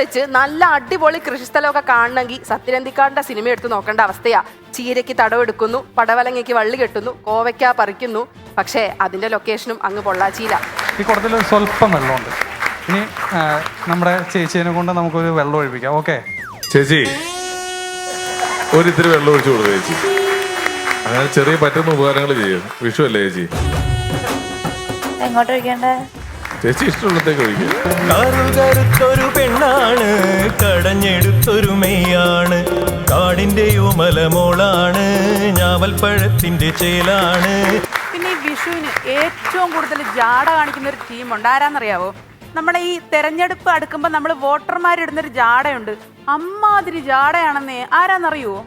വെച്ച് നല്ല അടിപൊളി കൃഷിസ്ഥലമൊക്കെ കാണണമെങ്കിൽ സത്യനന്ദിക്കാടിന്റെ സിനിമ എടുത്ത് നോക്കേണ്ട അവസ്ഥയാ. ചീരയ്ക്ക് തടവെടുക്കുന്നു, പടവലങ്ങയ്ക്ക് വള്ളി കെട്ടുന്നു, കോവയ്ക്ക പറിക്കുന്നു. പക്ഷേ അതിന്റെ ലൊക്കേഷനും അങ്ങ് പൊള്ളാച്ചിയില്ല. ഈ കുളത്തിൽ സ്വല്പം വെള്ളമുണ്ട്. ഇനി നമ്മുടെ ചേച്ചീനെ കൊണ്ട് നമുക്കൊരു വെള്ളം ഒഴിപ്പിക്കാം. ഓക്കെ ചേച്ചി, ഒരിത്തിരി വെള്ളം ഒഴിച്ചു കൊടുക്കുക ചേച്ചി. അങ്ങനെ ചെറിയ പറ്റുന്ന ഉപകാരങ്ങൾ ചെയ്യും. വിഷു അല്ലേ ചേച്ചി? എങ്ങോട്ട് ഒഴിക്കണ്ടേ? ചേച്ചി ഇഷ്ടമുള്ളത്തേക്ക് ഒഴിക്കുക. കറുകറുത്തൊരു പെണ്ണാണ്, കടഞ്ഞെടുത്തൊരു മെയ്യാണ്, കാടിന്റെയോ മലമോളാണ്, ഞാവൽപ്പഴത്തിന്റെ ചേലാണ്. പിന്നെ ഈ വിഷുവിന് ഏറ്റവും കൂടുതൽ ജാട കാണിക്കുന്ന ഒരു ടീമുണ്ട്. ആരാന്നറിയാവോ? നമ്മുടെ ഈ തെരഞ്ഞെടുപ്പ് അടുക്കുമ്പോൾ നമ്മൾ വോട്ടർമാരിടുന്നൊരു ജാടയുണ്ട്. അമ്മാതിരി ജാടയാണെന്നേ. ആരാന്നറിയുവോ?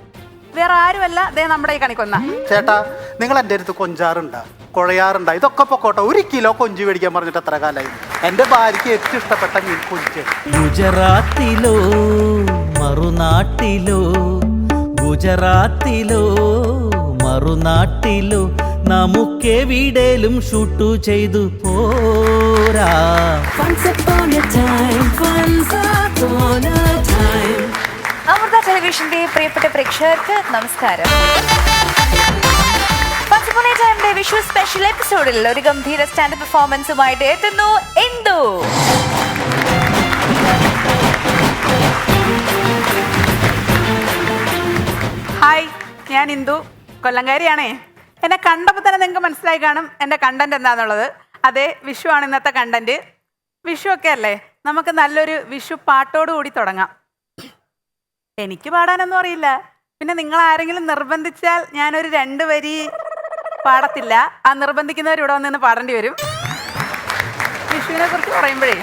വേറെ ആരുമല്ല, ദേ നമ്മുടെ ഈ കണിക്കൊന്ന. ചേട്ടാ, നിങ്ങൾ എൻ്റെ അടുത്ത് കൊഞ്ചാറുണ്ടാ, കുഴയാറുണ്ടാ? ഇതൊക്കെ പൊക്കോട്ടെ. 1 കിലോ കൊഞ്ച് മേടിക്കാൻ പറഞ്ഞിട്ട് എത്ര കാലമായി? എൻ്റെ ഭാര്യയ്ക്ക് ഏറ്റവും ഇഷ്ടപ്പെട്ട മീൻ കൊഞ്ച്. ഗുജറാത്തിലോ മറുനാട്ടിലോ, ഗുജറാത്തിലോ മറുനാട്ടിലോ, നമുക്കെവിടേലും ഷൂട്ടു ചെയ്തു പോരാ. അമൃത ടെലിവിഷന്റെ പ്രിയപ്പെട്ട പ്രേക്ഷകർക്ക് നമസ്കാരം. ടൈമിന്റെ വിഷു സ്പെഷ്യൽ എപ്പിസോഡിൽ ഒരു ഗംഭീര സ്റ്റാൻഡപ്പ് പെർഫോമൻസുമായിട്ട് എത്തുന്നു ഇന്ദു. ഹായ്, ഞാൻ ഇന്ദു, കൊല്ലംകാരിയാണേ. എന്നെ കണ്ടപ്പോൾ തന്നെ നിങ്ങൾക്ക് മനസ്സിലായി കാണും എൻ്റെ കണ്ടന്റ് എന്താണെന്നുള്ളത്. അതെ, വിഷു ആണ് ഇന്നത്തെ കണ്ടന്റ്. വിഷു ഒക്കെ അല്ലേ, നമുക്ക് നല്ലൊരു വിഷു പാട്ടോട് കൂടി തുടങ്ങാം. എനിക്ക് പാടാനൊന്നും അറിയില്ല, പിന്നെ നിങ്ങൾ ആരെങ്കിലും നിർബന്ധിച്ചാൽ ഞാനൊരു 2 വരി പാടത്തില്ല. ആ നിർബന്ധിക്കുന്നവർ ഇവിടെ വന്നിന്ന് പാടേണ്ടി വരും. വിഷുവിനെ കുറിച്ച് പറയുമ്പോഴേ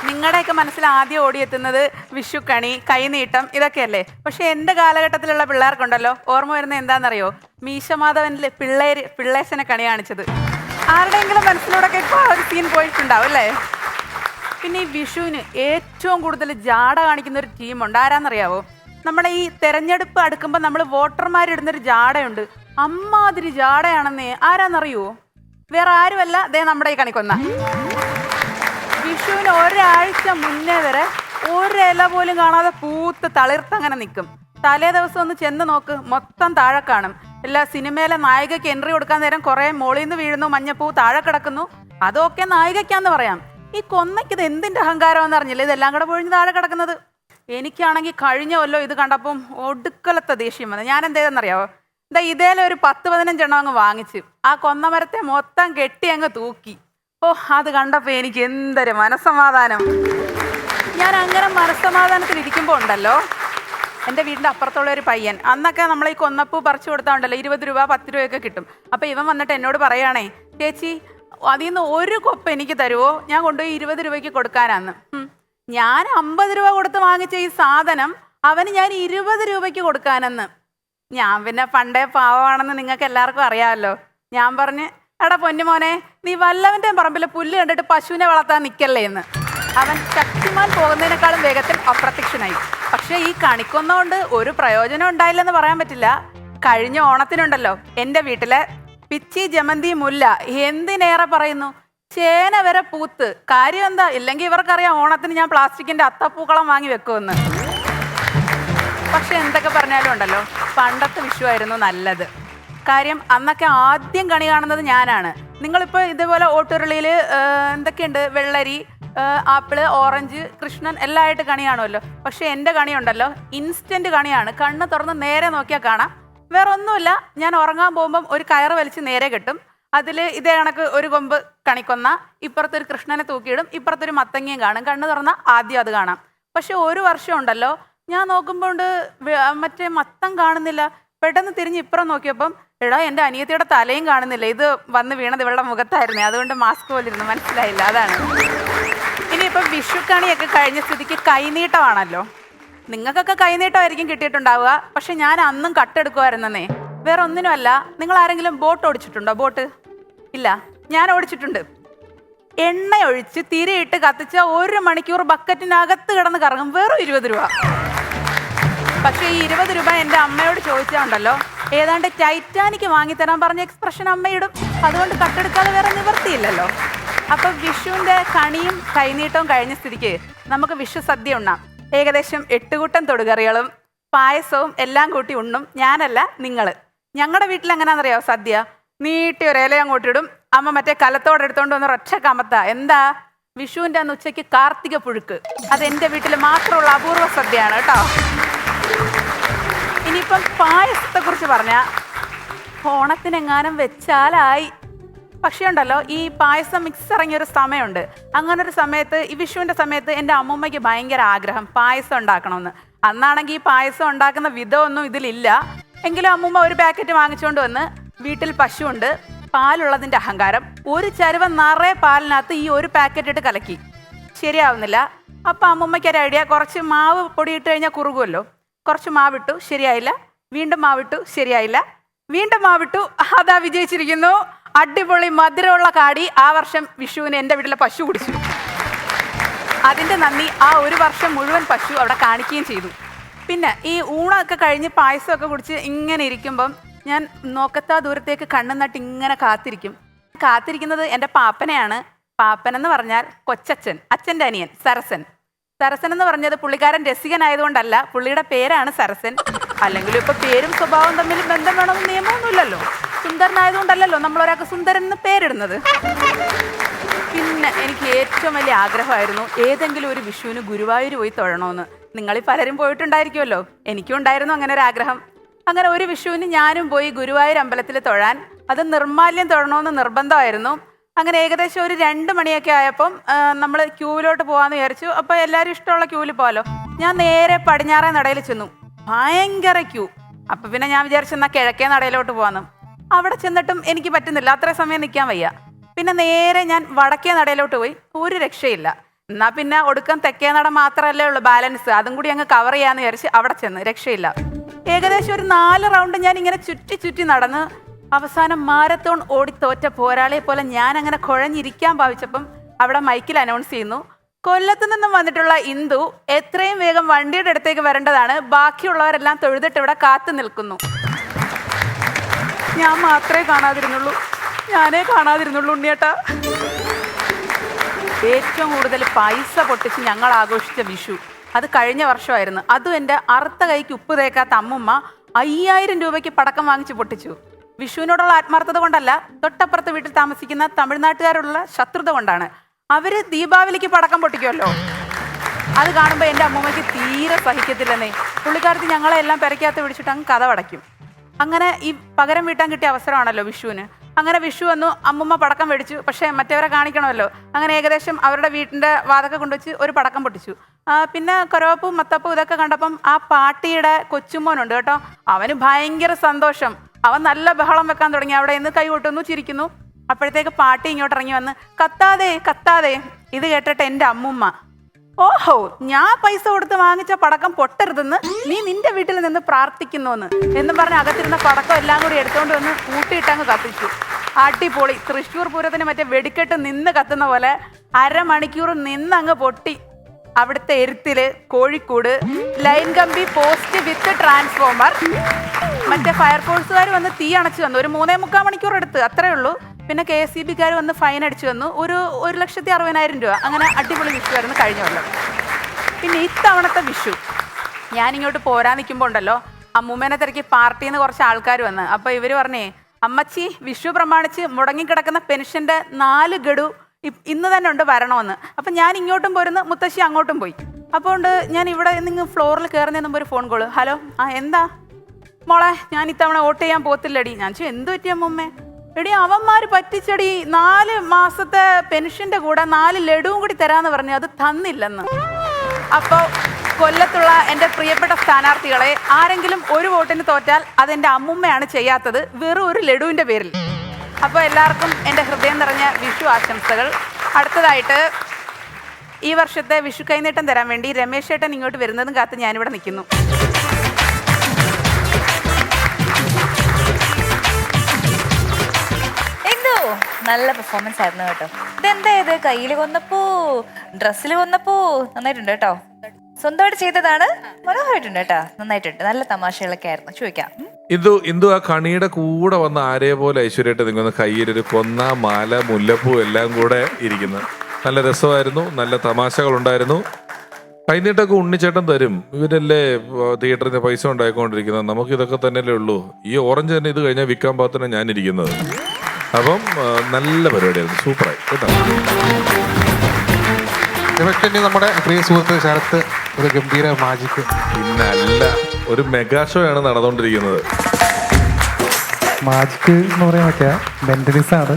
നിങ്ങളുടെയൊക്കെ മനസ്സിൽ ആദ്യം ഓടിയെത്തുന്നത് വിഷുക്കണി, കൈനീട്ടം, ഇതൊക്കെയല്ലേ. പക്ഷെ എൻ്റെ കാലഘട്ടത്തിലുള്ള പിള്ളേർക്കുണ്ടല്ലോ ഓർമ്മ വരുന്നത് എന്താണെന്നറിയോ? മീശമാധവനിൽ പിള്ളേശനെ കണി കാണിച്ചത്. ആരുടെയെങ്കിലും മനസ്സിലൂടെയൊക്കെ ഇപ്പോൾ ഒരു സീൻ പോയിട്ടുണ്ടാവും അല്ലേ? പിന്നെ ഈ വിഷുവിന് ഏറ്റവും കൂടുതൽ ജാട കാണിക്കുന്ന ഒരു ടീമുണ്ട്. ആരാന്നറിയാവോ? നമ്മുടെ ഈ തെരഞ്ഞെടുപ്പ് അടുക്കുമ്പോൾ നമ്മൾ വോട്ടർമാരിടുന്നൊരു ജാടയുണ്ട്. അമ്മാതിരി ജാടയാണെന്നേ. ആരാന്നറിയുവോ? വേറെ ആരുമല്ല, ദേ നമ്മുടെ ഈ കണിക്കൊന്ന. വിഷുവിന് ഒരാഴ്ച മുന്നേ വരെ ഒരില പോലും കാണാതെ പൂത്ത് തളിർത്തങ്ങനെ നിൽക്കും. തലേ ദിവസം ഒന്ന് ചെന്ന് നോക്ക്, മൊത്തം താഴെ കാണും. എല്ലാ സിനിമയിലെ നായികയ്ക്ക് എൻട്രി കൊടുക്കാൻ നേരം കുറേ മോളിൽ നിന്ന് വീഴുന്നു, മഞ്ഞപ്പൂ താഴെ കിടക്കുന്നു. അതൊക്കെ നായികയ്ക്കാന്ന് പറയാം. ഈ കൊന്നയ്ക്ക് ഇത് എന്തിൻ്റെ അഹങ്കാരമെന്ന് അറിഞ്ഞില്ല ഇതെല്ലാം കൂടെ പൊഴിഞ്ഞ് താഴെ കിടക്കുന്നത്. എനിക്കാണെങ്കിൽ കഴിഞ്ഞ കൊല്ലോ ഇത് കണ്ടപ്പം ഒടുക്കലത്തെ ദേഷ്യം വന്നത്. ഞാൻ എന്തെയ്തെന്നറിയാവോ? ഇതേലെ ഒരു 10-15 എണ്ണം അങ്ങ് വാങ്ങിച്ച് ആ കൊന്നമരത്തെ മൊത്തം കെട്ടി അങ്ങ് തൂക്കി. ഓ, അത് കണ്ടപ്പോൾ എനിക്ക് എന്തൊരു മനസ്സമാധാനം. ഞാൻ അങ്ങനെ മനസ്സമാധാനത്തിൽ ഇരിക്കുമ്പോൾ ഉണ്ടല്ലോ, എൻ്റെ വീടിൻ്റെ അപ്പുറത്തുള്ള ഒരു പയ്യൻ, അന്നൊക്കെ നമ്മൾ ഈ കൊന്നപ്പൂ പറിച്ചു കൊടുത്താൽ ഉണ്ടല്ലോ 20 രൂപ 10 രൂപയൊക്കെ കിട്ടും. അപ്പോൾ ഇവൻ വന്നിട്ട് എന്നോട് പറയുകയാണേ, ചേച്ചി അതിൽ നിന്ന് ഒരു കൊപ്പ് എനിക്ക് തരുമോ? ഞാൻ കൊണ്ടുപോയി 20 രൂപയ്ക്ക് കൊടുക്കാനാന്ന്. ഞാൻ 50 രൂപ കൊടുത്ത് വാങ്ങിച്ച ഈ സാധനം അവന് ഞാൻ 20 രൂപയ്ക്ക് കൊടുക്കാനെന്ന്. ഞാൻ പിന്നെ പണ്ടേ പാവമാണെന്ന് നിങ്ങൾക്ക് എല്ലാവർക്കും അറിയാമല്ലോ. ഞാൻ പറഞ്ഞ്, എടാ പൊന്നുമോനെ, നീ വല്ലവൻ്റെ പറമ്പിൽ പുല്ല് കണ്ടിട്ട് പശുവിനെ വളർത്താൻ നിൽക്കല്ലേ എന്ന്. അവൻ ശക്തിമാൻ പോകുന്നതിനേക്കാളും വേഗത്തിൽ അപ്രത്യക്ഷനായി. പക്ഷേ ഈ കണിക്കൊന്നുകൊണ്ട് ഒരു പ്രയോജനം ഉണ്ടായില്ലെന്ന് പറയാൻ പറ്റില്ല. കഴിഞ്ഞ ഓണത്തിനുണ്ടല്ലോ എൻ്റെ വീട്ടിലെ പിച്ചി, ജമന്തി, മുല്ല, എന്തിനേറെ പറയുന്നു, ചേന വരെ പൂത്ത്. കാര്യം എന്താ? ഇല്ലെങ്കിൽ ഇവർക്കറിയാം ഓണത്തിന് ഞാൻ പ്ലാസ്റ്റിക്കിൻ്റെ അത്തപ്പൂക്കളം വാങ്ങി വെക്കുമെന്ന്. പക്ഷെ എന്തൊക്കെ പറഞ്ഞാലും ഉണ്ടല്ലോ, പണ്ടത്തെ വിഷു ആയിരുന്നു നല്ലത്. കാര്യം അന്നൊക്കെ ആദ്യം കണി കാണുന്നത് ഞാനാണ്. നിങ്ങളിപ്പോൾ ഇതുപോലെ ഓട്ടുരുളിയിൽ എന്തൊക്കെയുണ്ട്, വെള്ളരി, ആപ്പിള്, ഓറഞ്ച്, കൃഷ്ണൻ എല്ലാം ആയിട്ട് കണി കാണുമല്ലോ. പക്ഷെ എൻ്റെ കണിയുണ്ടല്ലോ ഇൻസ്റ്റൻറ്റ് കണിയാണ്. കണ്ണ് തുറന്ന് നേരെ നോക്കിയാൽ കാണാം. വേറെ ഒന്നുമില്ല, ഞാൻ ഉറങ്ങാൻ പോകുമ്പം ഒരു കയറ് വലിച്ച് നേരെ കെട്ടും. അതിൽ ഇതേ കണക്ക് ഒരു കൊമ്പ് കണിക്കൊന്ന, ഇപ്പുറത്തൊരു കൃഷ്ണനെ തൂക്കിയിടും, ഇപ്പുറത്തൊരു മത്തങ്ങയും കാണും. കണ്ണ് തുറന്നാൽ ആദ്യം അത് കാണാം. പക്ഷെ ഒരു വർഷം ഉണ്ടല്ലോ, ഞാൻ നോക്കുമ്പോൾ മറ്റേ മത്തം കാണുന്നില്ല. പെട്ടെന്ന് തിരിഞ്ഞ് ഇപ്പുറം നോക്കിയപ്പം എടാ, എൻ്റെ അനിയത്തിയുടെ തലയും കാണുന്നില്ല. ഇത് വന്ന് വീണത് ഇവളുടെ മുഖത്തായിരുന്നേ, അതുകൊണ്ട് മാസ്ക് പോലിരുന്നു, മനസ്സിലായില്ല. അതാണ്. ഇനിയിപ്പം വിഷുക്കണിയൊക്കെ കഴിഞ്ഞ സ്ഥിതിക്ക് കൈനീട്ടമാണല്ലോ. നിങ്ങൾക്കൊക്കെ കൈനീട്ടമായിരിക്കും കിട്ടിയിട്ടുണ്ടാവുക. പക്ഷെ ഞാൻ അന്നും കട്ടെടുക്കുമായിരുന്നേ. വേറെ ഒന്നിനുമല്ല. നിങ്ങൾ ആരെങ്കിലും ബോട്ട് ഓടിച്ചിട്ടുണ്ടോ? ബോട്ട് ഇല്ല, ഞാൻ ഓടിച്ചിട്ടുണ്ട്. എണ്ണ ഒഴിച്ച് തിരിയിട്ട് കത്തിച്ച 1 മണിക്കൂർ ബക്കറ്റിനകത്ത് കിടന്ന് കറങ്ങും. വെറും 20 രൂപ. പക്ഷേ ഈ 20 രൂപ എൻ്റെ അമ്മയോട് ചോദിച്ചാൽ ഉണ്ടല്ലോ, ഏതാണ്ട് ടൈറ്റാനിക്ക് വാങ്ങിത്തരാൻ പറഞ്ഞ എക്സ്പ്രഷൻ അമ്മയിടും. അതുകൊണ്ട് കട്ടെടുക്കാതെ വേറെ നിവർത്തിയില്ലല്ലോ. അപ്പം വിഷുവിൻ്റെ കണിയും കൈനീട്ടവും കഴിഞ്ഞ സ്ഥിതിക്ക് നമുക്ക് വിഷു സദ്യ ഉണ്ണാം. ഏകദേശം 8 കൂട്ടം തൊടുകറികളും പായസവും എല്ലാം കൂട്ടി ഉണ്ണും. ഞാനല്ല, നിങ്ങൾ. ഞങ്ങളുടെ വീട്ടിൽ എങ്ങനെയാണെന്നറിയോ സദ്യ? നീട്ടി ഒരു ഇല അങ്ങോട്ടിടും. അമ്മ മറ്റേ കലത്തോടെ എടുത്തോണ്ട് വന്ന് ഒറ്റ കമത്ത. എന്താ? വിഷുവിൻ്റെ അന്ന് ഉച്ചയ്ക്ക് കാർത്തിക പുഴുക്ക്. അത് എൻ്റെ വീട്ടിൽ മാത്രമുള്ള അപൂർവ സദ്യയാണ് കേട്ടോ. ഇനിയിപ്പം പായസത്തെക്കുറിച്ച് പറഞ്ഞാൽ ഓണത്തിനെങ്ങാനും വെച്ചാലായി. പക്ഷേ ഉണ്ടല്ലോ, ഈ പായസം മിക്സ് ഇറങ്ങിയൊരു സമയമുണ്ട്. അങ്ങനൊരു സമയത്ത്, ഈ വിഷുവിൻ്റെ സമയത്ത് എൻ്റെ അമ്മൂമ്മയ്ക്ക് ഭയങ്കര ആഗ്രഹം പായസം ഉണ്ടാക്കണമെന്ന്. അന്നാണെങ്കിൽ ഈ പായസം ഉണ്ടാക്കുന്ന വിധമൊന്നും ഇതിലില്ല. എങ്കിലും അമ്മൂമ്മ ഒരു പാക്കറ്റ് വാങ്ങിച്ചുകൊണ്ട് വന്ന്, വീട്ടിൽ പശുവുണ്ട്, പാലുള്ളതിൻ്റെ അഹങ്കാരം, ഒരു ചരുവ നിറയെ പാലിനകത്ത് ഈ ഒരു പാക്കറ്റ് ഇട്ട് കലക്കി. ശരിയാവുന്നില്ല. അപ്പം അമ്മൂമ്മയ്ക്ക് ഒരു ഐഡിയ, കുറച്ച് മാവ് പൊടിയിട്ട് കഴിഞ്ഞാൽ കുറുകുമല്ലോ. കുറച്ച് മാവിട്ടു, ശരിയായില്ല. വീണ്ടും മാവിട്ടു, ശരിയായില്ല. വീണ്ടും മാവിട്ടു, അതാ വിജയിച്ചിരിക്കുന്നു. അടിപൊളി മധുരമുള്ള കാടി ആ വർഷം വിഷുവിന് എൻ്റെ വീട്ടിലെ പശു കുടിച്ചു. അതിൻ്റെ നന്ദി ആ ഒരു വർഷം മുഴുവൻ പശു അവിടെ കാണിക്കുകയും ചെയ്തു. പിന്നെ ഈ ഊണൊക്കെ കഴിഞ്ഞ് പായസമൊക്കെ കുടിച്ച് ഇങ്ങനെ ഇരിക്കുമ്പം ഞാൻ നോക്കത്താ ദൂരത്തേക്ക് കണ്ണും നട്ട് ഇങ്ങനെ കാത്തിരിക്കുന്നത് എൻ്റെ പാപ്പനെയാണ്. പാപ്പൻ എന്ന് പറഞ്ഞാൽ കൊച്ചച്ഛൻ, അച്ഛൻ്റെ അനിയൻ സരസൻ. സരസൻ എന്ന് പറഞ്ഞത് പുള്ളിക്കാരൻ രസികനായതുകൊണ്ടല്ല, പുള്ളിയുടെ പേരാണ് സരസൻ. അല്ലെങ്കിലും ഇപ്പൊ പേരും സ്വഭാവം തമ്മിൽ ബന്ധം വേണമെന്ന് നിയമമൊന്നുമില്ലല്ലോ. സുന്ദരനായതുകൊണ്ടല്ലോ നമ്മളൊരാൾക്ക് സുന്ദരൻ എന്ന് പേരിടുന്നത്. പിന്നെ എനിക്ക് ഏറ്റവും വലിയ ആഗ്രഹമായിരുന്നു ഏതെങ്കിലും ഒരു വിഷുവിന് ഗുരുവായൂർ പോയി തൊഴണമെന്ന്. നിങ്ങളിൽ പലരും പോയിട്ടുണ്ടായിരിക്കുമല്ലോ, എനിക്കും ഉണ്ടായിരുന്നു അങ്ങനെ ഒരു ആഗ്രഹം. അങ്ങനെ ഒരു വിഷുവിന് ഞാനും പോയി ഗുരുവായൂർ അമ്പലത്തിൽ തൊഴാൻ. അത് നിർമ്മാല്യം തൊഴണമെന്ന് നിർബന്ധമായിരുന്നു. അങ്ങനെ ഏകദേശം ഒരു 2 മണിയൊക്കെ ആയപ്പം നമ്മൾ ക്യൂവിലോട്ട് പോകാമെന്ന് വിചാരിച്ചു. അപ്പോൾ എല്ലാവരും ഇഷ്ടമുള്ള ക്യൂവിൽ പോകാമല്ലോ. ഞാൻ നേരെ പടിഞ്ഞാറേ നടയിൽ ചെന്നു. ഭയങ്കര ക്യൂ. അപ്പം പിന്നെ ഞാൻ വിചാരിച്ചു എന്നാൽ കിഴക്കേ നടയിലോട്ട് പോകാമെന്ന്. അവിടെ ചെന്നിട്ടും എനിക്ക് പറ്റുന്നില്ല, അത്രയും സമയം നിൽക്കാൻ വയ്യ. പിന്നെ നേരെ ഞാൻ വടക്കേ നടയിലോട്ട് പോയി. ഒരു രക്ഷയില്ല. എന്നാൽ പിന്നെ ഒടുക്കം തെക്കേ നട മാത്രമല്ലേ ഉള്ളൂ ബാലൻസ്, അതും കൂടി അങ്ങ് കവർ ചെയ്യാമെന്ന് വിചാരിച്ച് അവിടെ ചെന്ന് രക്ഷയില്ല. ഏകദേശം ഒരു 4 റൗണ്ട് ഞാൻ ഇങ്ങനെ ചുറ്റി നടന്ന് അവസാനം മാരത്തോൺ ഓടിത്തോറ്റ പോരാളിയെ പോലെ ഞാൻ അങ്ങനെ കുഴഞ്ഞിരിക്കാൻ ഭാവിച്ചപ്പം അവിടെ മൈക്കിൽ അനൗൺസ് ചെയ്യുന്നു, കൊല്ലത്ത് നിന്നും വന്നിട്ടുള്ള ഇന്ദു എത്രയും വേഗം വണ്ടിയുടെ അടുത്തേക്ക് വരേണ്ടതാണ്, ബാക്കിയുള്ളവരെല്ലാം തൊഴുതിട്ട് ഇവിടെ കാത്തു നിൽക്കുന്നു. ഞാൻ മാത്രമേ കാണാതിരുന്നുള്ളൂ, ഞാനേ കാണാതിരുന്നുള്ളൂ ഉണ്ണിയേട്ടാ. ഏറ്റവും കൂടുതൽ പൈസ പൊട്ടിച്ച് ഞങ്ങൾ ആഘോഷിച്ച വിഷു അത് കഴിഞ്ഞ വർഷമായിരുന്നു. അതും എൻ്റെ അറുത്ത കൈക്ക് ഉപ്പ് തേക്കാത്ത അമ്മുമ്മ 5000 രൂപയ്ക്ക് പടക്കം വാങ്ങിച്ച് പൊട്ടിച്ചു. വിഷുവിനോടുള്ള ആത്മാർത്ഥത കൊണ്ടല്ല, തൊട്ടപ്പുറത്ത് വീട്ടിൽ താമസിക്കുന്ന തമിഴ്നാട്ടുകാരുള്ള ശത്രുത കൊണ്ടാണ്. അവർ ദീപാവലിക്ക് പടക്കം പൊട്ടിക്കുമല്ലോ, അത് കാണുമ്പോൾ എൻ്റെ അമ്മൂമ്മയ്ക്ക് തീരെ സഹിക്കത്തില്ലെന്നേ. പുള്ളിക്കാരത്തി ഞങ്ങളെ എല്ലാം പെരയ്ക്കകത്ത് പിടിച്ചിട്ട് അങ്ങ് കഥ അടയ്ക്കും. അങ്ങനെ ഈ പകരം വീട്ടാൻ കിട്ടിയ അവസരമാണല്ലോ വിഷുവിന്. അങ്ങനെ വിഷു വന്നു, അമ്മുമ്മ പടക്കം മേടിച്ചു. പക്ഷേ മറ്റവരെ കാണിക്കണമല്ലോ. അങ്ങനെ ഏകദേശം അവരുടെ വീട്ടിൻ്റെ വാതൊക്കെ കൊണ്ടുവച്ച് ഒരു പടക്കം പൊട്ടിച്ചു. പിന്നെ കൊരവപ്പും മത്തപ്പും ഇതൊക്കെ കണ്ടപ്പം ആ പാട്ടിയുടെ കൊച്ചുമോനുണ്ട് കേട്ടോ, അവന് ഭയങ്കര സന്തോഷം. അവൻ നല്ല ബഹളം വെക്കാൻ തുടങ്ങി. അവിടെ നിന്ന് കൈ കൊട്ടുന്നു, ചിരിക്കുന്നു. അപ്പോഴത്തേക്ക് പാട്ടി ഇങ്ങോട്ട് ഇറങ്ങി വന്ന് കത്താതെ കത്താതെ. ഇത് കേട്ടിട്ട് എൻ്റെ അമ്മുമ്മ, ഓഹോ ഞാൻ പൈസ കൊടുത്ത് വാങ്ങിച്ച പടക്കം പൊട്ടരുതെന്ന് നീ നിന്റെ വീട്ടിൽ നിന്ന് പ്രാർത്ഥിക്കുന്നുവെന്ന് എന്നും പറഞ്ഞ് അകത്തിരുന്ന പടക്കം എല്ലാം കൂടി എടുത്തുകൊണ്ട് വന്ന് കൂട്ടിയിട്ടങ്ങ് കത്തിച്ചു. അടിപൊളി. തൃശ്ശൂർ പൂരത്തിന് മറ്റേ വെടിക്കെട്ട് നിന്ന് കത്തുന്ന പോലെ അരമണിക്കൂർ നിന്നങ്ങ് പൊട്ടി. അവിടുത്തെ എരുത്തില് കോഴിക്കോട് ലൈൻ കമ്പി പോസ്റ്റ് വിത്ത് ട്രാൻസ്ഫോമർ. മറ്റേ ഫയർഫോഴ്സുകാർ വന്ന് തീ അണച്ചു വന്നു. ഒരു 3.25 മണിക്കൂർ എടുത്ത്, അത്രേ ഉള്ളൂ. പിന്നെ KSEBക്കാർ വന്ന് ഫൈൻ അടിച്ചു വന്നു. ഒരു 1,60,60,000 രൂപ. അങ്ങനെ അടിപൊളി വിഷുവായിരുന്നു കഴിഞ്ഞ കൊല്ലം. പിന്നെ ഇത്തവണത്തെ വിഷു ഞാനിങ്ങോട്ട് പോരാൻ നിൽക്കുമ്പോൾ ഉണ്ടല്ലോ, അമ്മൂമ്മേനെ തിരക്കി പാർട്ടിയിൽ നിന്ന് കുറച്ച് ആൾക്കാർ വന്ന്. അപ്പോൾ ഇവർ പറഞ്ഞേ, അമ്മച്ചി വിഷു പ്രമാണിച്ച് മുടങ്ങിക്കിടക്കുന്ന പെൻഷൻ്റെ 4 ഗഡു ഇന്ന് തന്നെ ഉണ്ട്, വരണമെന്ന്. അപ്പം ഞാൻ ഇങ്ങോട്ടും പോരുന്നു, മുത്തശ്ശി അങ്ങോട്ടും പോയി. അപ്പോൾ ഞാൻ ഇവിടെ നിങ്ങൾ ഫ്ലോറിൽ കയറുന്നതിന് മുമ്പ് ഒരു ഫോൺ കോള്. ഹലോ, എന്താ മോളെ, ഞാൻ ഇത്തവണ വോട്ട് ചെയ്യാൻ പോത്തില്ലടി. ഞാൻ ചോദിച്ചു എന്ത് പറ്റി അമ്മൂമ്മേ? എടി അവന്മാർ പറ്റിച്ചടി, 4 മാസത്തെ പെൻഷൻ്റെ കൂടെ 4 ലഡുവും കൂടി തരാമെന്ന് പറഞ്ഞു, അത് തന്നില്ലെന്ന്. അപ്പോൾ കൊല്ലത്തുള്ള എൻ്റെ പ്രിയപ്പെട്ട സ്ഥാനാർത്ഥികളെ, ആരെങ്കിലും ഒരു വോട്ടിന് തോറ്റാൽ അതെൻ്റെ അമ്മുമ്മയാണ് ചെയ്യാത്തത്, വെറും ഒരു ലഡുവിൻ്റെ പേരിൽ. അപ്പോൾ എല്ലാവർക്കും എൻ്റെ ഹൃദയം നിറഞ്ഞ വിഷു ആശംസകൾ. അടുത്തതായിട്ട് ഈ വർഷത്തെ വിഷു കൈനീട്ടം തരാൻ വേണ്ടി രമേശ് ഏട്ടൻ ഇങ്ങോട്ട് വരുന്നതും കാത്ത് ഞാനിവിടെ നിൽക്കുന്നു. നല്ല പെർഫോമൻസ് ആയിരുന്നു കേട്ടോ. ഇതെന്താ ഇത്, കയ്യിൽ കൊന്നപ്പോ ഡ്രസ്സിൽ കൊന്നപ്പോ നന്നായിട്ടുണ്ട് കേട്ടോ. സ്വന്തമായിട്ട് ചെയ്തതാണ്, മനോഹരമായിട്ടുണ്ട് കേട്ടോ, നന്നായിട്ടുണ്ട്. നല്ല തമാശകളൊക്കെ ആയിരുന്നു. ചോദിക്കാം, ഇന്ദു ആ കണിയുടെ കൂടെ വന്ന ആരെ പോലെ ഐശ്വര്യമായിട്ട് നിൽക്കുന്ന കയ്യിലൊരു കൊന്ന, മാല, മുല്ലപ്പൂ എല്ലാം കൂടെ ഇരിക്കുന്നത് നല്ല രസമായിരുന്നു. നല്ല തമാശകൾ ഉണ്ടായിരുന്നു. കൈനീട്ടൊക്കെ ഉണ്ണിച്ചേട്ടൻ തരും. ഇവരല്ലേ തിയേറ്ററിന് പൈസ ഉണ്ടായിക്കൊണ്ടിരിക്കുന്നത്. നമുക്ക് ഇതൊക്കെ തന്നെയല്ലേ ഉള്ളൂ. ഈ ഓറഞ്ച് തന്നെ ഇത് കഴിഞ്ഞാൽ വിൽക്കാൻ പാകത്തിന് ഞാൻ ഇരിക്കുന്നത്. അപ്പം നല്ല പരിപാടിയായിരുന്നു, സൂപ്പറായി കേട്ടോ. നമ്മുടെ പ്രിയ സുഹൃത്ത് ശരത്ത് ഒരു ഗംഭീര മാജിക്. പിന്നല്ല, ഒരു മെഗാ ഷോ ആണ് നടന്നുകൊണ്ടിരിക്കുന്നത്. മാജിക് എന്ന് പറയാനൊക്കെ മെന്റലിസം ആണ്.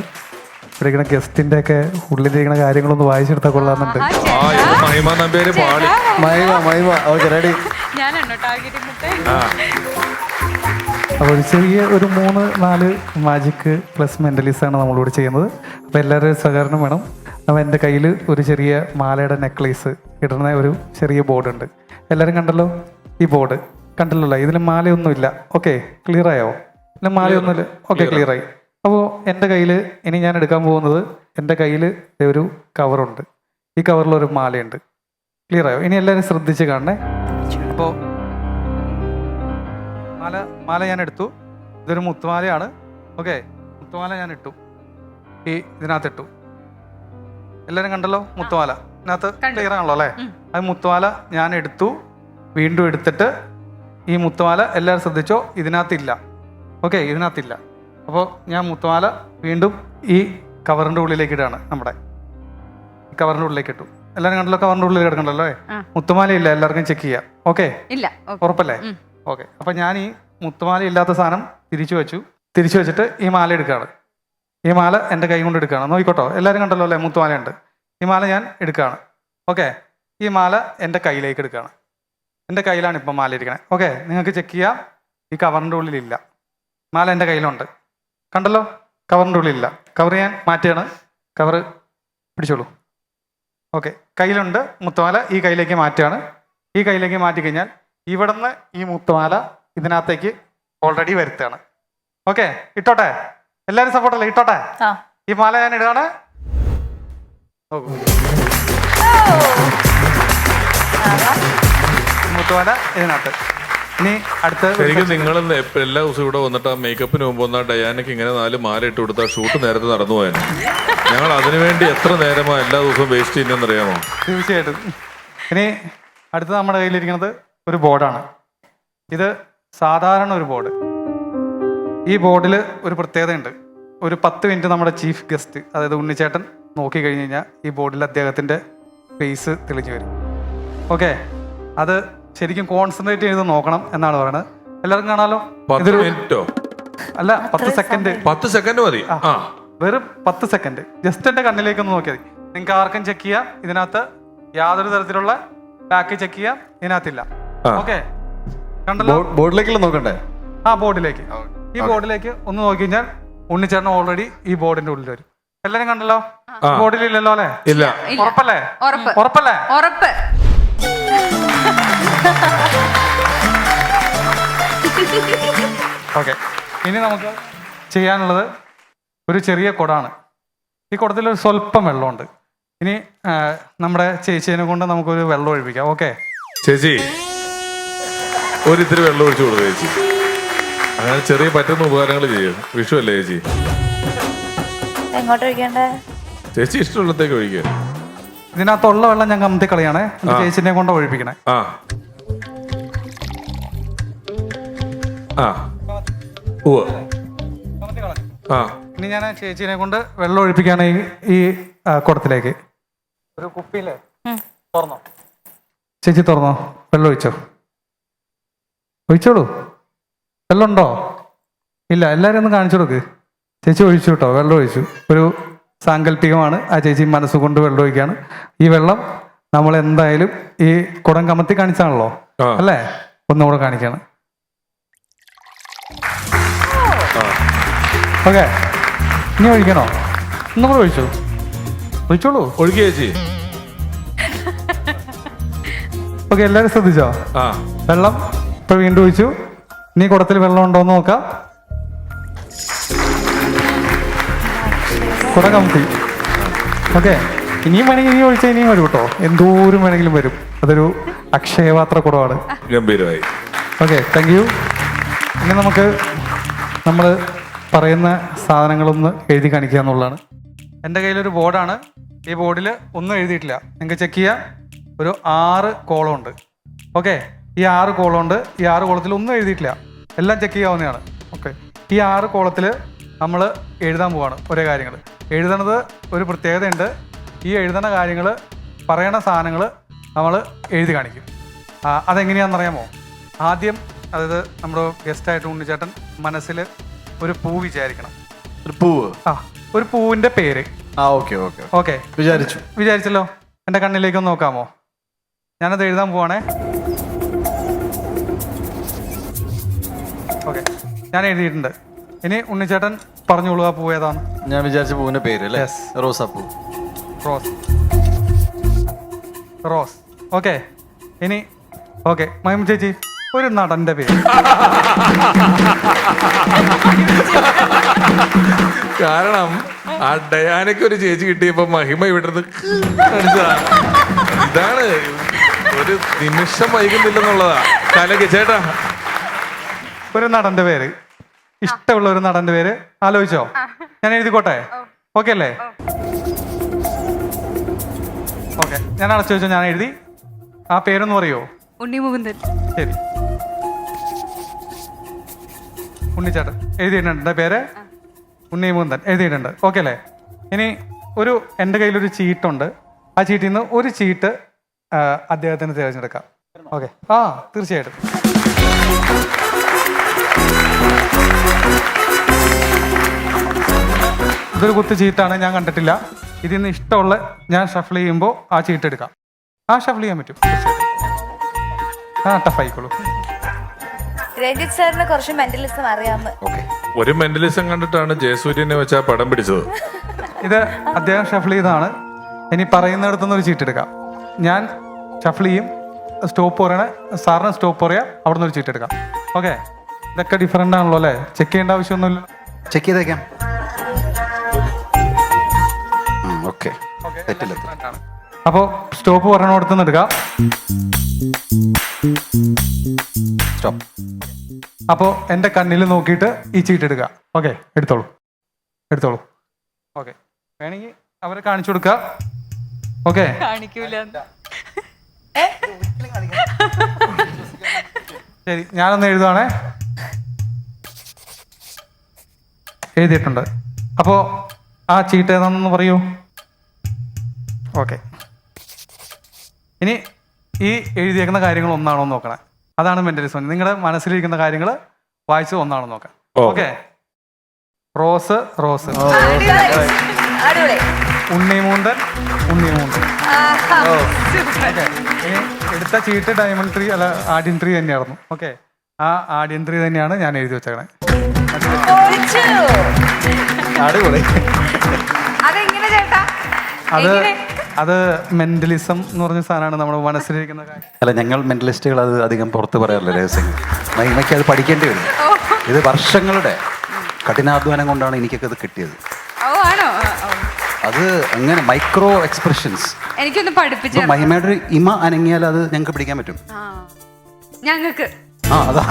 ഇരിക്കുന്ന ഗസ്റ്റിന്റെ ഒക്കെ ഉള്ളിലിരിക്കുന്ന കാര്യങ്ങളൊന്ന് വായിച്ചെടുത്താൽ കൊള്ളാന്നുണ്ട്. ആ ഇത് മഹിമ നമ്പേര് പാടി. മൈമ ഓക്കെ റെഡി. ആ അപ്പോൾ ഒരു ചെറിയ ഒരു 3-4 മാജിക് പ്ലസ് മെന്റലിസം ആണ് നമ്മളിവിടെ ചെയ്യുന്നത്. അപ്പോൾ എല്ലാവരുടെയും സഹകരണം വേണം. അപ്പോൾ എൻ്റെ കയ്യിൽ ഒരു ചെറിയ മാലയുടെ നെക്ലേസ് ഇടുന്ന ഒരു ചെറിയ ബോർഡ് ഉണ്ട്. എല്ലാവരും കണ്ടല്ലോ ഈ ബോർഡ്? കണ്ടല്ലോ. ഇതിൽ മാലയൊന്നുമില്ല. ഓക്കെ, ക്ലിയർ ആയോ? ഇതിൽ മാലയൊന്നുമില്ല. ഓക്കെ, ക്ലിയർ ആയി. അപ്പോൾ എൻ്റെ കയ്യിൽ ഇനി ഞാൻ എടുക്കാൻ പോകുന്നത്, എൻ്റെ കയ്യിൽ ഒരു കവറുണ്ട്. ഈ കവറിലൊരു മാലയുണ്ട്. ക്ലിയർ ആയോ? ഇനി എല്ലാവരും ശ്രദ്ധിച്ച് കാണണേ. അപ്പോൾ മാല ഞാൻ എടുത്തു. ഇതൊരു മുത്തുമാലയാണ്. ഓക്കെ, മുത്തുമാല ഞാൻ ഇട്ടു. ഇതിനകത്ത് ഇട്ടു. എല്ലാവരും കണ്ടല്ലോ മുത്തുമാല? ഇതിനകത്ത് ക്ലിയർ ആണല്ലോ അല്ലേ? അത് മുത്തുമാല ഞാൻ എടുത്തു. വീണ്ടും എടുത്തിട്ട് ഈ മുത്തുമാല എല്ലാവരും ശ്രദ്ധിച്ചോ, ഇതിനകത്തില്ല. ഓക്കെ, ഇതിനകത്തില്ല. അപ്പോൾ ഞാൻ മുത്തുമാല വീണ്ടും ഈ കവറിൻ്റെ ഉള്ളിലേക്ക് ഇടുകയാണ്. നമ്മുടെ ഈ കവറിൻ്റെ ഉള്ളിലേക്ക് ഇട്ടു. എല്ലാവരും കണ്ടല്ലോ? കവറിൻ്റെ ഉള്ളിൽ കിടക്കണ്ടല്ലോ അല്ലേ? മുത്തുമാല ഇല്ല, എല്ലാവർക്കും ചെക്ക് ചെയ്യാം. ഓക്കെ, ഇല്ല, ഉറപ്പല്ലേ? ഓക്കെ, അപ്പം ഞാൻ ഈ മുത്തുമാല ഇല്ലാത്ത സാധനം തിരിച്ചു വെച്ചിട്ട് ഈ മാല എടുക്കുകയാണ്. ഈ മാല എൻ്റെ കൈ കൊണ്ട് എടുക്കുകയാണ്. നോക്കിക്കോട്ടോ, എല്ലാവരും കണ്ടല്ലോ അല്ലേ? മുത്തുമാലയുണ്ട്. ഈ മാല ഞാൻ എടുക്കുകയാണ്. ഓക്കെ, ഈ മാല എൻ്റെ കയ്യിലേക്ക് എടുക്കുകയാണ്. എൻ്റെ കയ്യിലാണ് ഇപ്പം മാല ഇരിക്കണേ. ഓക്കെ, നിങ്ങൾക്ക് ചെക്ക് ചെയ്യാം. ഈ കവറിൻ്റെ ഉള്ളിലില്ല. മാല എൻ്റെ കയ്യിലുണ്ട്. കണ്ടല്ലോ? കവറിൻ്റെ ഉള്ളിലില്ല. കവർ ഞാൻ മാറ്റുകയാണ്. കവറ് പിടിച്ചോളൂ. ഓക്കെ, കയ്യിലുണ്ട് മുത്തുമാല. ഈ കയ്യിലേക്ക് മാറ്റുകയാണ്. ഈ കയ്യിലേക്ക് മാറ്റിക്കഴിഞ്ഞാൽ ഇവിടുന്ന് ഈ മുത്തുമാല ഇതിനകത്തേക്ക് ഓൾറെഡി വരുത്തുകയാണ്. ഓക്കെ, ഇട്ടോട്ടെ? എല്ലാവരും സപ്പോർട്ടല്ലേ? ഇട്ടോട്ടെ? ഈ മാല ഞാൻ ഇടുകയാണ്. നോക്കൂ, മുത്തുമാല ഇതിനകത്ത്. ഇനി അടുത്ത ശരിക്കും നിങ്ങൾ എല്ലാ ദിവസവും ഇവിടെ വന്നിട്ട് ആ മേക്കപ്പിന് മുമ്പ് വന്നാൽ ഡയാനയ്ക്ക് ഇങ്ങനെ 4 മാല ഇട്ട് കൊടുത്താൽ ഷൂട്ട് നേരത്തെ നടന്നു പോയാൽ. ഞങ്ങൾ അതിനുവേണ്ടി എത്ര നേരമാണ് എല്ലാ ദിവസവും വേസ്റ്റ് ചെയ്യുന്നതെന്നറിയാമോ? തീർച്ചയായിട്ടും. ഇനി അടുത്ത നമ്മുടെ കയ്യിലിരിക്കുന്നത് ഒരു ബോർഡാണ്. ഇത് സാധാരണ ഒരു ബോർഡ്. ഈ ബോർഡിൽ ഒരു പ്രത്യേകതയുണ്ട്. ഒരു 10 മിനിറ്റ് നമ്മുടെ ചീഫ് ഗസ്റ്റ്, അതായത് ഉണ്ണിച്ചേട്ടൻ നോക്കി കഴിഞ്ഞ് കഴിഞ്ഞാൽ ഈ ബോർഡിൽ അദ്ദേഹത്തിൻ്റെ ഫേസ് തെളിഞ്ഞു വരും. ഓക്കെ, അത് ശരിക്കും കോൺസെൻട്രേറ്റ് ചെയ്ത് നോക്കണം എന്നാണ് പറയുന്നത്. എല്ലാവർക്കും കാണാലോ? 10 മിനിറ്റോ? അല്ല, 10 സെക്കൻഡ്. 10 സെക്കൻഡ് മതി. വെറും 10 സെക്കൻഡ്. ജസ്റ്റ് എൻ്റെ കണ്ണിലേക്കൊന്ന് നോക്കിയാൽ മതി. നിങ്ങൾക്ക് ആർക്കും ചെക്ക് ചെയ്യാം. ഇതിനകത്ത് യാതൊരു തരത്തിലുള്ള ബാക്ക് ചെക്ക് ചെയ്യാം. ഇതിനകത്തില്ല. ഓക്കെ, കണ്ടല്ലോ? ബോർഡിലേക്കല്ല നോക്കണ്ടേ? ആ, ബോർഡിലേക്ക്. ഈ ബോർഡിലേക്ക് ഒന്ന് നോക്കി കഴിഞ്ഞാൽ ഉണ്ണിച്ചേട്ടൻ ഓൾറെഡി ഈ ബോർഡിന്റെ ഉള്ളിൽ വരും. എല്ലാരും കണ്ടല്ലോ? ബോർഡിലില്ലല്ലോ അല്ലേ? ഇല്ല. ഉറപ്പല്ലേ? ഉറപ്പല്ലേ? ഉറപ്പ്. ഓക്കെ, ഇനി നമുക്ക് ചെയ്യാനുള്ളത് ഒരു ചെറിയ കുടമാണ്. ഈ കുടത്തിൽ ഒരു സ്വല്പം വെള്ളമുണ്ട്. ഇനി നമ്മുടെ ചേച്ചീനെ കൊണ്ട് നമുക്കൊരു വെള്ളം ഒഴിപ്പിക്കാം. ഓക്കെ ചേച്ചി, ഒരിത്തിരി വെള്ളം ഒഴിച്ചു കൊടുക്കുക ചേച്ചി. അങ്ങനെ ചെറിയ പറ്റുന്ന ഉപകാരങ്ങൾ ചെയ്യും. വിഷു അല്ലേ ചേച്ചി? എങ്ങോട്ട് ഒഴിക്കണ്ടേ? ചേച്ചി ഇഷ്ടമുള്ളത്തേക്ക് ഒഴിക്കുക. ഇതിനകത്തുള്ള വെള്ളം ഞാൻ കമത്തി കളയാണേ. ചേച്ചിനെ കൊണ്ട് ഒഴിപ്പിക്കണേ. ആ ആ ഉവ്വ്. ആ, ഇനി ഞാൻ ചേച്ചീനെ കൊണ്ട് വെള്ളം ഒഴിപ്പിക്കുകയാണ് ഈ കുടത്തിലേക്ക്. ഒരു കുപ്പിയില്ലേ, തുറന്നോ ചേച്ചി? തുറന്നോ? വെള്ളം ഒഴിച്ചോളൂ. വെള്ളം ഉണ്ടോ? ഇല്ല. എല്ലാവരും ഒന്ന് കാണിച്ചു കൊടുക്ക്. ചേച്ചി ഒഴിച്ചു കേട്ടോ, വെള്ളം ഒഴിച്ചു. ഒരു സാങ്കല്പികമാണ്. ആ ചേച്ചി മനസ്സുകൊണ്ട് വെള്ളം ഒഴിക്കുകയാണ്. ഈ വെള്ളം നമ്മൾ എന്തായാലും ഈ കുടം കമത്തി കാണിച്ചാണല്ലോ അല്ലേ? ഒന്നുകൂടെ കാണിക്കാണ്. ഓക്കെ, ഇനി ഒഴിക്കണോ? ഒന്നും കൂടെ ഒഴിച്ചോളൂ. ഒഴിക്കുക ചേച്ചി. ഓക്കെ, എല്ലാവരും ശ്രദ്ധിച്ചോ? വെള്ളം ഇപ്പൊ വീണ്ടും ഒഴിച്ചു. ഇനി കുടത്തിൽ വെള്ളം ഉണ്ടോന്ന് നോക്കാം. കുട കമത്തി. ഓക്കെ, ഇനിയും വേണമെങ്കിൽ ഇനിയും ഒഴിച്ചാൽ ഇനിയും വരും കേട്ടോ. എന്തോരം വേണമെങ്കിലും വരും. അതൊരു അക്ഷയപാത്ര കുടമാണ്. ഗംഭീരമായി. Okay, thank you. ഇനി നമുക്ക് നമ്മൾ പറയുന്ന സാധനങ്ങളൊന്ന് എഴുതി കാണിക്കുക എന്നുള്ളതാണ്. എൻ്റെ കയ്യിലൊരു ബോർഡാണ്. ഈ ബോർഡിൽ ഒന്നും എഴുതിയിട്ടില്ല. നിങ്ങൾക്ക് ചെക്ക് ചെയ്യാം. ഒരു 6 കോളമുണ്ട്. ഓക്കെ, ഈ 6 കോളമുണ്ട്. ഈ 6 കോളത്തിൽ ഒന്നും എഴുതിയിട്ടില്ല, എല്ലാം ചെക്ക് ചെയ്യാവുന്നതാണ്. ഓക്കെ, ഈ 6 കോളത്തിൽ നമ്മൾ എഴുതാൻ പോവാണ് ഒരേ കാര്യങ്ങൾ. എഴുതണത് ഒരു പ്രത്യേകതയുണ്ട്. ഈ എഴുതുന്ന കാര്യങ്ങൾ, പറയണ സാധനങ്ങൾ നമ്മൾ എഴുതി കാണിക്കും. അതെങ്ങനെയാണെന്നറിയാമോ? ആദ്യം, അതായത് നമ്മുടെ ഗസ്റ്റായിട്ട് ഉണ്ണിച്ചേട്ടൻ മനസ്സിൽ ഒരു പൂ വിചാരിക്കണം. ഒരു പൂവ്? ഒരു പൂവിൻ്റെ പേര്. ഓക്കെ ഓക്കെ ഓക്കെ, വിചാരിച്ചല്ലോ. എൻ്റെ കണ്ണിലേക്കൊന്ന് നോക്കാമോ? ഞാനത് എഴുതാൻ പോവാണേ. ഓക്കെ, ഞാൻ എഴുതിയിട്ടുണ്ട്. ഇനി ഉണ്ണിച്ചേട്ടൻ പറഞ്ഞോളൂ ആ പൂ ഏതാണ്. ഞാൻ വിചാരിച്ച പൂവിന്റെ പേര് അല്ലേ? Yes. റോസാപ്പൂ. റോസ്. ഓക്കെ, ഇനി ഓക്കെ, മൈമ ചേച്ചി ഒരു നടന്റെ പേര്. കാരണം ആ ഡയാനയ്ക്ക് ഒരു ചേച്ചി കിട്ടിയപ്പോ മഹിമ ഇവിടുന്ന് ഇതാണ് ഒരു നിമിഷം വൈകുന്നില്ലെന്നുള്ളതാ. കലക്ക് ചേട്ടാ, ഒരു നടന്റെ പേര്, ഇഷ്ടമുള്ള ഒരു നടന്റെ പേര് ആലോചിച്ചോ? ഞാൻ എഴുതിക്കോട്ടെ? ഓക്കെ അല്ലേ? ഓക്കെ, ഞാൻ അടച്ചു വെച്ചോ. ഞാൻ എഴുതി. ആ പേരൊന്ന് പറയോ? ഉണ്ണിമുകുന്ദൻ. ശരി, ഉണ്ണിച്ചേട്ടൻ എഴുതിയിട്ടുണ്ട്. എൻ്റെ പേര് ഉണ്ണിമുകുന്ദൻ എഴുതിയിട്ടുണ്ട്. ഓക്കെ അല്ലേ? ഇനി എൻ്റെ കയ്യിലൊരു ചീട്ടുണ്ട്. ആ ചീട്ടിൽ നിന്ന് ഒരു ചീട്ട് അദ്ദേഹത്തിന് തിരഞ്ഞെടുക്കാം. ഓക്കെ, തീർച്ചയായിട്ടും. ഇതൊരു കുത്ത് ചീട്ടാണ്, ഞാൻ കണ്ടിട്ടില്ല. ഇതിൽ നിന്ന് ഇഷ്ടമുള്ള ഞാൻ ഷഫിൾ ചെയ്യുമ്പോൾ ആ ചീട്ട് എടുക്കാം. ഷഫിൾ ചെയ്യാൻ പറ്റും. ടഫായിക്കോളൂ. രഞ്ജിത്ത് സാറിന് കുറച്ച് മെന്റലിസം അറിയാമോ? ഒരു മെന്റലിസം കണ്ടിട്ടാണ് ജയസൂര്യനെ വെച്ച് ആ പടം പിടിച്ചത്. ഇത് അദ്ദേഹം ഷഫിൾ ചെയ്താണ്. ഇനി പറയുന്നിടത്തുനിന്ന് ഒരു ചീട്ട് എടുക്കാം. ഞാൻ ഷഫിൾ ചെയ്യും, സ്റ്റോപ്പ് പറയണേ, സാറിന് സ്റ്റോപ്പ് പറയാം, അവിടെ നിന്ന് ഒരു ചീട്ട് എടുക്കാം. ഓക്കെ, ഇതൊക്കെ ഡിഫറെൻ്റ് ആണല്ലോ അല്ലേ? ചെക്ക് ചെയ്യേണ്ട ആവശ്യമൊന്നുമില്ല. ചെക്ക് ചെയ്തേക്കാം. ഓക്കെ, അപ്പോൾ സ്റ്റോപ്പ് പറയണോടത്ത് നിന്ന് എടുക്കാം. സ്റ്റോപ്പ്. അപ്പോൾ എൻ്റെ കണ്ണിൽ നോക്കിയിട്ട് ഈ ചീട്ട് എടുക്കുക. ഓക്കെ, എടുത്തോളൂ. ഓക്കെ, വേണമെങ്കിൽ അവരെ കാണിച്ചു കൊടുക്കുക. ഓക്കെ, ശരി, ഞാനൊന്ന് എഴുതുവാണേ. എഴുതിയിട്ടുണ്ട്. അപ്പോൾ ആ ചീട്ട് ഏതാണെന്ന് പറയൂ. ഓക്കെ, ഇനി ഈ എഴുതിയേക്കുന്ന കാര്യങ്ങൾ ഒന്നാണോ എന്ന് നോക്കണം. അതാണ് മെന്റലിസം. നിങ്ങളുടെ മനസ്സിലിരിക്കുന്ന കാര്യങ്ങൾ വായിച്ച് ഒന്നാണോ നോക്കാം. Okay, rose. ഉണ്ണിമൂന്തൻ. ഇനി എടുത്ത ചീട്ട് ഡയമണ്ട് ട്രീ അല്ല ആഡിയൻ ട്രീ തന്നെയായിരുന്നു. ഓക്കെ, ആ ആഡിയൻ ട്രീ തന്നെയാണ് ഞാൻ എഴുതി വെച്ചേക്കണേ. അടിപൊളി. അത് മെന്റലിസം എന്ന് പറഞ്ഞ സാധനമാണ് നമ്മുടെ മനസ്സിലിരിക്കുന്ന കാര്യം. അല്ല, ഞങ്ങൾ മെന്റലിസ്റ്റുകൾ അത് അധികം പുറത്ത് പറയാറില്ല രഹസ്യങ്ങൾ. മഹിമയ്ക്ക് അത് പഠിക്കേണ്ടി വരും. ഇത് വർഷങ്ങളുടെ കഠിനാധ്വാനം കൊണ്ടാണ് എനിക്കൊക്കെ അത് കിട്ടിയത്. അത് അങ്ങനെ മൈക്രോ എക്സ്പ്രഷൻസ് എനിക്കൊന്ന് പഠിപ്പിച്ചു. മഹിമയുടെ ഒരു ഇമ അനങ്ങിയാൽ അത് ഞങ്ങൾക്ക് പിടിക്കാൻ പറ്റും. ഞങ്ങൾക്ക് അതാ